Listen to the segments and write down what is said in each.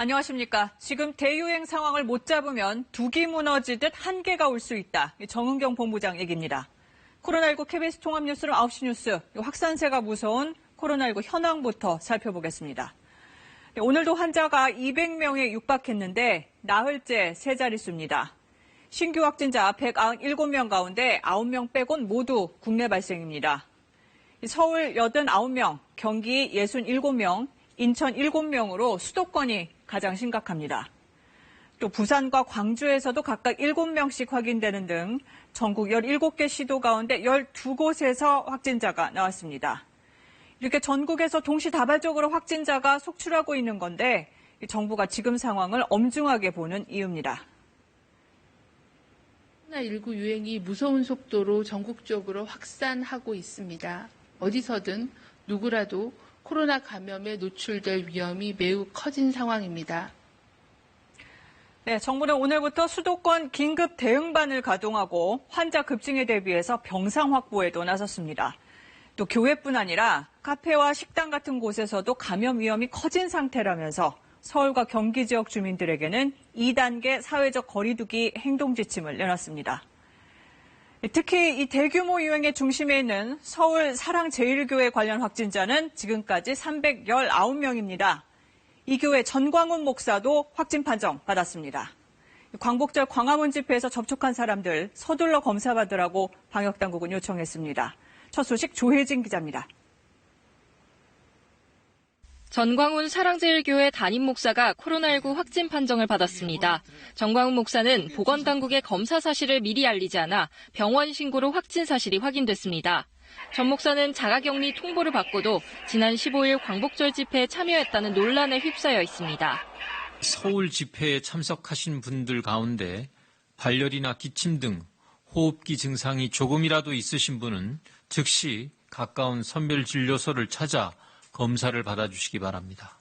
안녕하십니까. 지금 대유행 상황을 못 잡으면 둑이 무너지듯 한계가 올 수 있다. 정은경 본부장 얘기입니다. 코로나19 KBS 통합뉴스로 9시 뉴스, 확산세가 무서운 코로나19 현황부터 살펴보겠습니다. 오늘도 환자가 200명에 육박했는데 나흘째 세 자릿수입니다. 신규 확진자 197명 가운데 9명 빼곤 모두 국내 발생입니다. 서울 89명, 경기 67명, 인천 7명으로 수도권이 가장 심각합니다. 또 부산과 광주에서도 각각 7명씩 확인되는 등 전국 17개 시도 가운데 12곳에서 확진자가 나왔습니다. 이렇게 전국에서 동시다발적으로 확진자가 속출하고 있는 건데 정부가 지금 상황을 엄중하게 보는 이유입니다. 코로나19 유행이 무서운 속도로 전국적으로 확산하고 있습니다. 어디서든 누구라도 코로나 감염에 노출될 위험이 매우 커진 상황입니다. 네, 정부는 오늘부터 수도권 긴급 대응반을 가동하고 환자 급증에 대비해서 병상 확보에도 나섰습니다. 또 교회뿐 아니라 카페와 식당 같은 곳에서도 감염 위험이 커진 상태라면서 서울과 경기 지역 주민들에게는 2단계 사회적 거리두기 행동 지침을 내놨습니다. 특히 이 대규모 유행의 중심에 있는 서울 사랑제일교회 관련 확진자는 지금까지 319명입니다. 이 교회 전광훈 목사도 확진 판정 받았습니다. 광복절 광화문 집회에서 접촉한 사람들 서둘러 검사받으라고 방역당국은 요청했습니다. 첫 소식 조혜진 기자입니다. 전광훈 사랑제일교회 담임 목사가 코로나19 확진 판정을 받았습니다. 전광훈 목사는 보건당국의 검사 사실을 미리 알리지 않아 병원 신고로 확진 사실이 확인됐습니다. 전 목사는 자가격리 통보를 받고도 지난 15일 광복절 집회에 참여했다는 논란에 휩싸여 있습니다. 서울 집회에 참석하신 분들 가운데 발열이나 기침 등 호흡기 증상이 조금이라도 있으신 분은 즉시 가까운 선별진료소를 찾아 검사를 받아주시기 바랍니다.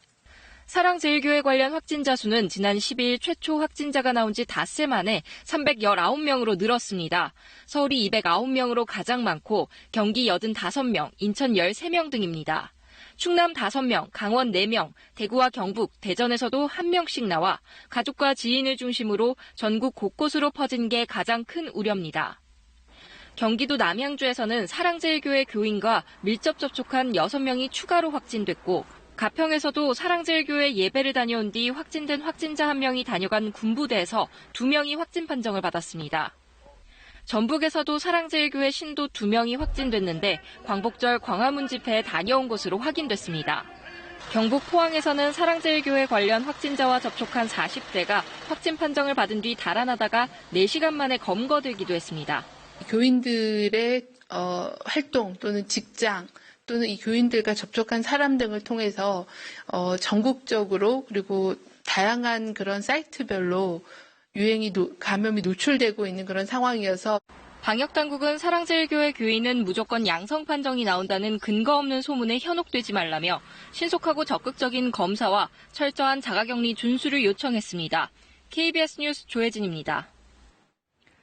사랑제일교회 관련 확진자 수는 지난 12일 최초 확진자가 나온 지 닷새 만에 319명으로 늘었습니다. 서울이 209명으로 가장 많고 경기 85명, 인천 13명 등입니다. 충남 5명, 강원 4명, 대구와 경북, 대전에서도 1명씩 나와 가족과 지인을 중심으로 전국 곳곳으로 퍼진 게 가장 큰 우려입니다. 경기도 남양주에서는 사랑제일교회 교인과 밀접 접촉한 6명이 추가로 확진됐고 가평에서도 사랑제일교회 예배를 다녀온 뒤 확진된 확진자 1명이 다녀간 군부대에서 2명이 확진 판정을 받았습니다. 전북에서도 사랑제일교회 신도 2명이 확진됐는데 광복절 광화문 집회에 다녀온 것으로 확인됐습니다. 경북 포항에서는 사랑제일교회 관련 확진자와 접촉한 40대가 확진 판정을 받은 뒤 달아나다가 4시간 만에 검거되기도 했습니다. 교인들의 활동 또는 직장 또는 이 교인들과 접촉한 사람 등을 통해서 전국적으로 그리고 다양한 그런 사이트별로 감염이 노출되고 있는 그런 상황이어서 방역당국은 사랑제일교회 교인은 무조건 양성 판정이 나온다는 근거 없는 소문에 현혹되지 말라며 신속하고 적극적인 검사와 철저한 자가격리 준수를 요청했습니다. KBS 뉴스 조혜진입니다.